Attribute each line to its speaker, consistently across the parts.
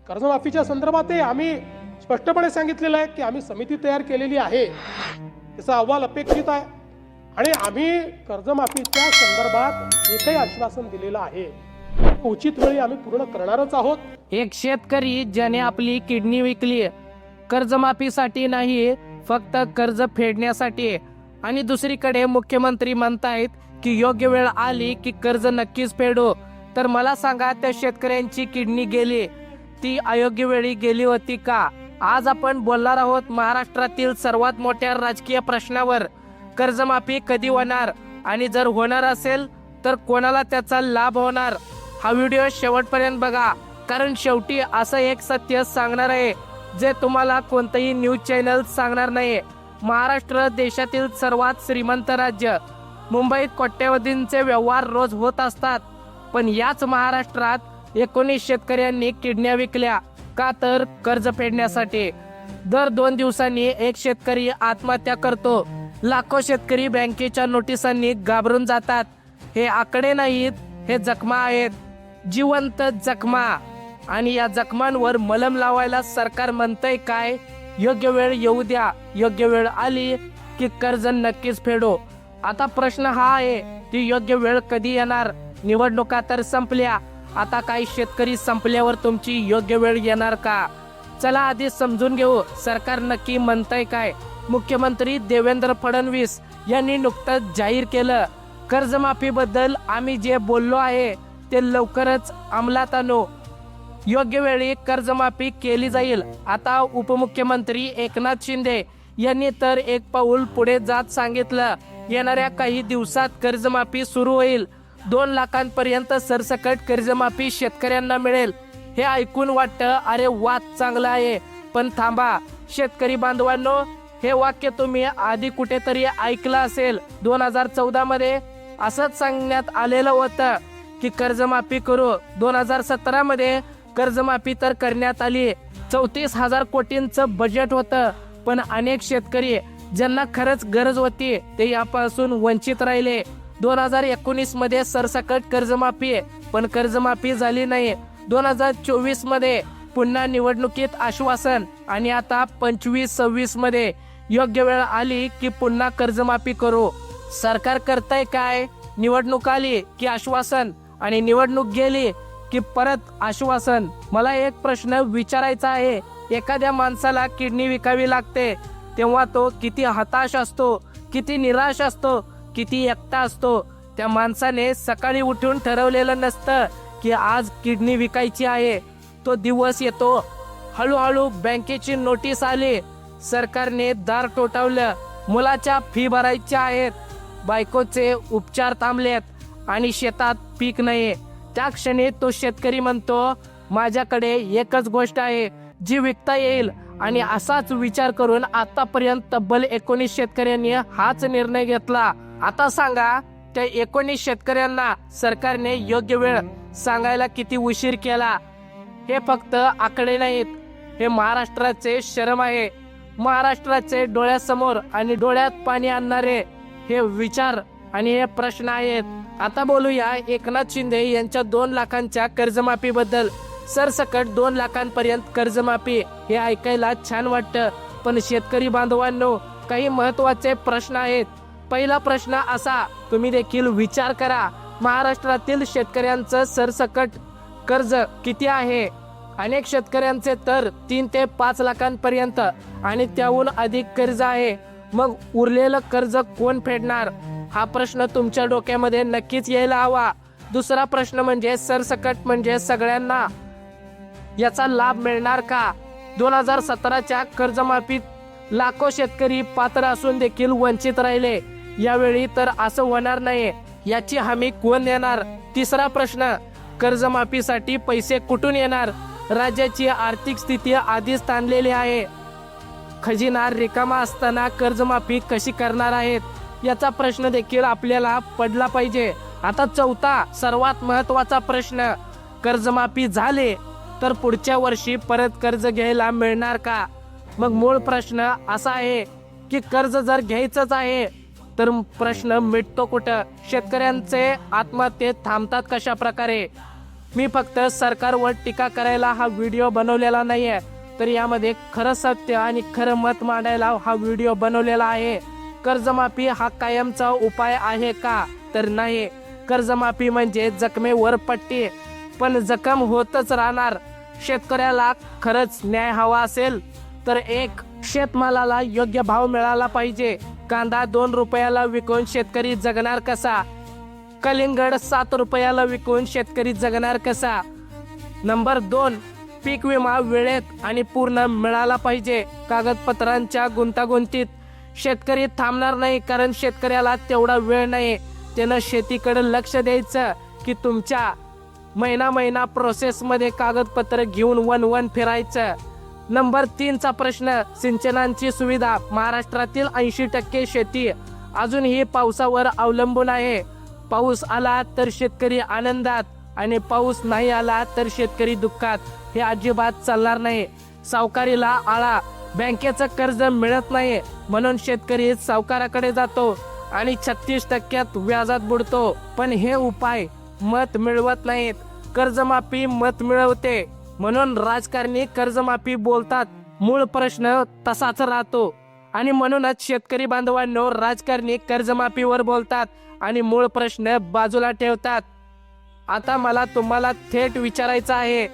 Speaker 1: कर्जमाफीच्या संदर्भातही आम्ही स्पष्टपणे सांगितलेलं आहे की आम्ही समिती तयार केलेली आहे, त्याचा अहवाल अपेक्षित आहे आणि आम्ही कर्जमाफीच्या संदर्भात एकही आश्वासन दिलेलं आहे, उचित वेळी आम्ही पूर्ण करणारच आहोत.
Speaker 2: एक शेतकरी ज्याने आपली किडनी विकली कर्जमाफीसाठी नाही, फक्त कर्ज फेडण्यासाठी, आणि दुसरीकडे मुख्यमंत्री म्हणतायत की योग्य वेळ आली की कर्ज नक्कीच फेडू. तर मला सांगा, त्या शेतकऱ्यांची किडनी गेली ती अयोग्य वेळी गेली होती का? आज आपण बोलणार आहोत महाराष्ट्रातील सर्वात मोठ्या राजकीय प्रश्नावर, कर्जमाफी कधी होणार आणि जर होणार असेल तर कोणाला त्याचा लाभ होणार. हा व्हिडिओ शेवटपर्यंत बघा, कारण शेवटी असं एक सत्य सांगणार आहे जे तुम्हाला कोणतंही न्यूज चॅनल सांगणार नाही. महाराष्ट्र देशातील सर्वात श्रीमंत राज्य. मुंबईत कोट्यवधींचे व्यवहार रोज होत असतात, पण याच महाराष्ट्रात 19 शेतकऱ्यांनी किडन्या विकल्या का? तर कर्ज फेडण्यासाठी. दर 2 दिवसांनी एक शेतकरी आत्महत्या करतो. लाखो शेतकरी बँकेच्या नोटिसांनी घाबरून जातात. हे आकडे नाहीत, हे जखमा आहेत, जिवंत जखमा. आणि या जखमांवर मलम लावायला सरकार म्हणतंय काय? योग्य वेळ येऊ द्या, योग्य वेळ आली की कर्ज नक्कीच फेडो. आता प्रश्न हा आहे की योग्य वेळ कधी येणार? निवडणुका तर संपल्या, आता काही शेतकरी संपल्यावर तुमची योग्य वेळ येणार का? चला आधी समजून घेऊ सरकार नक्की म्हणतंय काय. मुख्यमंत्री देवेंद्र फडणवीस यांनी नुकतंच जाहीर केलं, कर्जमाफीबद्दल आम्ही जे बोललो आहे ते लवकरच अंमलात आणू. योग्य वेळी कर्जमाफी केली जाईल. आता उपमुख्यमंत्री एकनाथ शिंदे यांनी तर एक पाऊल पुढे जात सांगितलं, येणाऱ्या काही दिवसात कर्जमाफी सुरू होईल. 2 लाखांपर्यंत सरसकट कर्जमाफी शेतकऱ्यांना मिळेल. हे ऐकून वाटतं अरे वा, चांगलं आहे, पण थांबा शेतकरी बांधवांनो, हे वाक्य तुम्ही आधी कुठेतरी ऐकलं असेल. 2014 मध्ये असंच सांगण्यात आलेलं होतं की कर्जमाफी करू. 2017 मध्ये कर्जमाफी तर करण्यात आली. 34,000 कोटींचं बजेट होतं, पण अनेक शेतकरी ज्यांना खरंच गरज होती ते यापासून वंचित राहिले. 2019 मध्ये सरसकट कर्जमाफी, पण कर्जमाफी झाली नाही. 2024 मध्ये पुन्हा निवडणुकीत आश्वासन, आणि आता 25-26 मध्ये योग्य वेळ आली की पुन्हा कर्जमाफी करू. सरकार करतंय काय? निवडणूक आली की आश्वासन, आणि निवडणूक गेली की परत आश्वासन. मला एक प्रश्न विचारायचा आहे, एखाद्या माणसाला किडनी विकावी लागते तेव्हा तो किती हताश असतो, किती निराश असतो, किती एकटा असतो. त्या माणसाने सकाळी उठून ठरवलेलं नसतं की आज किडनी विकायची आहे. तो दिवस येतो, हळूहळू बँकेची नोटीस आली, सरकारने दार ठोठावलं, मुलाच्या फी भरायच्या आहेत, बायकोचे उपचार थांबलेत आणि शेतात पीक नाही. त्या क्षणी तो शेतकरी म्हणतो, माझ्याकडे एकच गोष्ट आहे जी विकता येईल. आणि असाच विचार करून आतापर्यंत तब्बल 19 शेतकऱ्यांनी हाच निर्णय घेतला. आता सांगा, त्या 19 शेतकऱ्यांना सरकारने योग्य वेळ सांगायला किती उशीर केला? हे फक्त आकडे नाहीत, हे महाराष्ट्राचे शरम आहे. महाराष्ट्राचे डोळ्यासमोर आणि डोळ्यात पाणी आणणारे हे विचार आणि हे प्रश्न आहेत. आता बोलूया एकनाथ शिंदे यांच्या 2 लाखांच्या कर्जमाफी बद्दल. सरसकट 2 लाखांपर्यंत कर्जमाफी हे ऐकायला छान वाटतं, पण शेतकरी बांधवांनो, काही महत्त्वाचे प्रश्न आहेत. पहिला प्रश्न असा, तुम्ही देखील विचार करा, महाराष्ट्रातील शेतकऱ्यांचं सरसकट कर्ज किती आहे? अनेक शेतकऱ्यांचे तर 3 ते 5 लाखांपर्यंत आणि त्याहून अधिक कर्ज आहे. मग उरलेलं कर्ज कोण फेडणार? हा प्रश्न तुमच्या डोक्यामध्ये नक्कीच यायला हवा. दुसरा प्रश्न म्हणजे सरसकट म्हणजे सगळ्यांना याचा लाभ मिळणार का? 2017च्या कर्जमाफीत लाखो शेतकरी पात्र असून देखील वंचित राहिले. यावेळी तर असं होणार नाही, याची हमी कोण देणार? तिसरा प्रश्न, कर्जमाफीसाठी पैसे कुठून येणार? राज्याची आर्थिक स्थिती आधीच ताणलेली आहे, खजिना रिकामा असताना कर्जमाफी कशी करणार आहेत? याचा प्रश्न देखील आपल्याला पडला पाहिजे. आता चौथा सर्वात महत्त्वाचा प्रश्न, कर्जमाफी झाले तर पुढच्या वर्षी परत कर्ज घ्यायला मिळणार का? मग मूळ प्रश्न असा आहे की कर्ज जर घ्यायचंच आहे तर प्रश्न मिटतो कुठं? शेतकऱ्यांचे आत्महत्या थांबतात कशा प्रकारे? मी फक्त सरकारवर टीका करायला हा व्हिडिओ बनवलेला नाही आहे, तर यामध्ये खरं सत्य आणि खरं मत मांडायला हा व्हिडिओ बनवलेला आहे. कर्जमाफी हा कायमचा उपाय आहे का? तर नाही. कर्जमाफी म्हणजे जखमेवर पट्टी, पण जखम होतच राहणार. शेतकऱ्याला खरंच न्याय हवा असेल तर एक, शेतमालाला योग्य भाव मिळाला पाहिजे. कांदा 2 रुपयाला विकून शेतकरी जगणार कसा? कलिंगड 7 रुपयाला विकून शेतकरी जगणार कसा? नंबर 2, पीक विमा वेळेत आणि पूर्ण मिळाला पाहिजे. कागदपत्रांच्या गुंतागुंतीत शेतकरी थांबणार नाही, कारण शेतकऱ्याला तेवढा वेळ नाही. त्यानं शेतीकडे लक्ष द्यायचं की तुमच्या महिना प्रोसेसमध्ये कागदपत्र घेऊन वन फिरायचं. नंबर 3चा प्रश्न, सिंचनाची सुविधा. महाराष्ट्रातील 80% शेती अजूनही पावसावर अवलंबून आहे. पाऊस आला तर शेतकरी आनंदात आणि पाऊस नाही आला तर शेतकरी दुःखात. हे अजिबात चालणार नाही. सावकारीला आळा. बँकेचं कर्ज मिळत नाही म्हणून शेतकरी सावकाराकडे जातो आणि 36% व्याजात बुडतो. पण हे उपाय मत मिळवत नाहीत. कर्जमाफी मत मिळवते म्हणून राजकारणी कर्जमाफी बोलतात. मूळ प्रश्न तसाच राहतो आणि म्हणूनच शेतकरी बांधवांनो, राजकारणी कर्जमाफीवर बोलतात आणि मूळ प्रश्न बाजूला ठेवतात. आता मला तुम्हाला थेट विचारायचं आहे,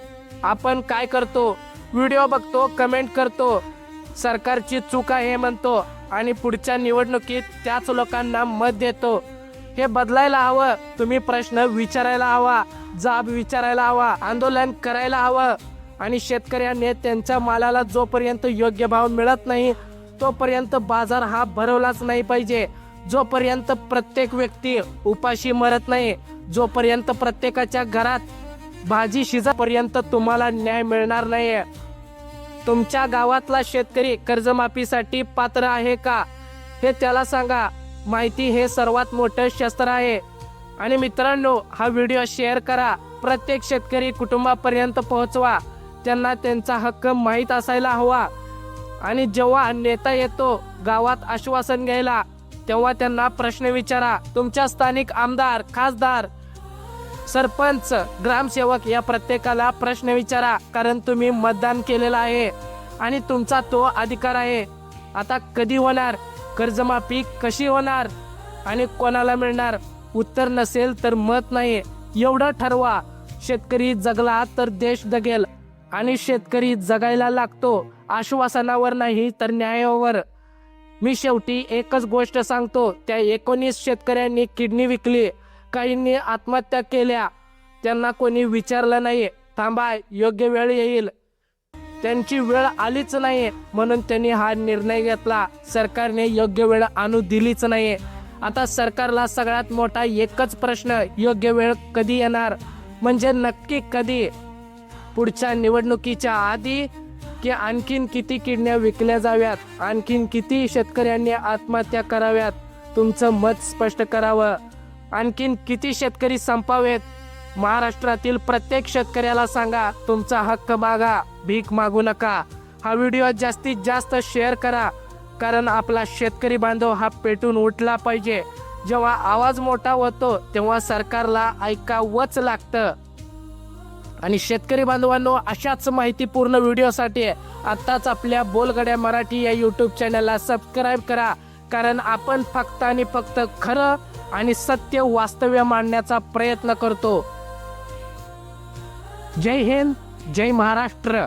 Speaker 2: आपण काय करतो? व्हिडिओ बघतो, कमेंट करतो, सरकारची चूक आहे म्हणतो आणि पुढच्या निवडणुकीत त्याच लोकांना मत देतो. हे बदलायला हवं. तुम्ही प्रश्न विचारायला हवा, जाब विचारायला हवा, आंदोलन करायला हवं. आणि शेतकऱ्यांनी त्यांच्या मालाला जोपर्यंत योग्य भाव मिळत नाही तोपर्यंत बाजार हा भरवलाच नाही पाहिजे. जोपर्यंत प्रत्येक व्यक्ती उपाशी मरत नाही, जोपर्यंत प्रत्येकाच्या घरात भाजी शिजेपर्यंत तुम्हाला न्याय मिळणार नाही. तुमच्या गावातला शेतकरी कर्जमाफीसाठी पात्र आहे का हे त्याला सांगा. माहिती हे सर्वात मोठं शस्त्र आहे. आणि मित्रांनो, हा व्हिडिओ शेअर करा. प्रत्येक शेतकरी कुटुंबापर्यंत पोहोचवा. त्यांना त्यांचा हक्क माहीत असायला हवा. आणि जेव्हा नेता येतो गावात आश्वासन घ्यायला, तेव्हा त्यांना प्रश्न विचारा. तुमच्या स्थानिक आमदार, खासदार, सरपंच, ग्रामसेवक या प्रत्येकाला प्रश्न विचारा, कारण तुम्ही मतदान केलेलं आहे आणि तुमचा तो अधिकार आहे. आता कधी होणार कर्जमाफी, कशी होणार आणि कोणाला मिळणार? उत्तर नसेल तर मत नाही, एवढं ठरवा. शेतकरी जगला तर देश जगेल आणि शेतकरी जगायला लागतो आश्वासनावर नाही तर न्यायावर. मी शेवटी एकच गोष्ट सांगतो, त्या 19 शेतकऱ्यांनी किडनी विकली, काहींनी आत्महत्या केल्या. त्यांना कोणी विचारलं नाही, थांबा योग्य वेळ येईल. त्यांची वेळ आलीच नाही म्हणून त्यांनी हा निर्णय घेतला. सरकारने योग्य वेळ आणू दिलीच नाही. आता सरकारला सगळ्यात मोठा एकच प्रश्न, योग्य वेळ कधी येणार? म्हणजे नक्की कधी? पुढच्या निवडणुकीच्या आधी की आणखीन किती किडन्या विकल्या जाव्यात? आणखीन किती शेतकऱ्यांनी आत्महत्या कराव्यात? तुमचं मत स्पष्ट करावं. आणखीन किती शेतकरी संपावेत? महाराष्ट्रातील प्रत्येक शेतकऱ्याला सांगा, तुमचा हक्क मागा, भीक मागू नका. हा व्हिडिओ जास्तीत जास्त शेअर करा, कारण आपला शेतकरी बांधव हा पेटून उठला पाहिजे. जेव्हा आवाज मोठा होतो तेव्हा सरकारला ऐकावंच लागतं. आणि शेतकरी बांधवांनो, अशाच माहितीपूर्ण व्हिडिओसाठी आत्ताच आपल्या बोलगड्या मराठी या यूट्यूब चॅनलला सबस्क्राईब करा, कारण आपण फक्त आणि फक्त खरं आणि सत्य वास्तव्य मांडण्याचा प्रयत्न करतो. जय हिंद, जय महाराष्ट्र.